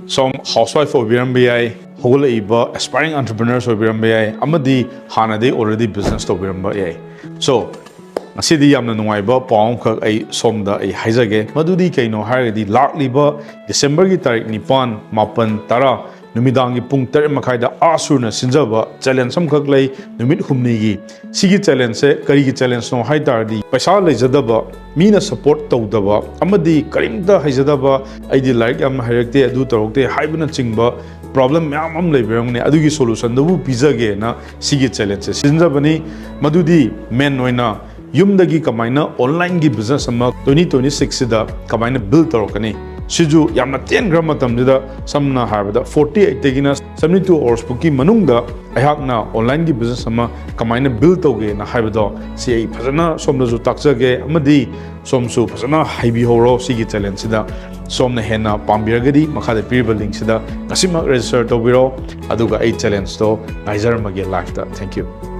Some housewife obirambe yai, hogolaiba aspiring entrepreneurs obirambe yai, amadi hanade already business obirambe yai. So asidi yamna nungaiba paum khak ai somda ai haizage madudi kaino haradi lakliba December gi tarik nipan mapan tara numidangi pung tar makhaida Asksur na sinjaba challenge sam khak lei numit humni gi sigi challenge se kari gi challenge no hai tardi paisa leijadaba mina support tawdaba amadi karimda haijadaba aidi like am hairekte adu torokte haibna chingba problem myam am leiberangni adugi solution dabu pizage na sigi challenge sinjabani madudi main noina yumdagi kamaina online gi business ama 2026 da kamaina build torokani siju yamna 10 gram matamdida samna habada 48 tegina 72 hours puki manungda ayakna online gi business ama kamaina build toge na habada si phajana somna ju takchage amadi somsu phajana haibi horo sigi challenge sida somna hena pambiragadi makhada piriba link sida ngasima register tobiro aduga 8 challenge to ngaijar mage live da thank you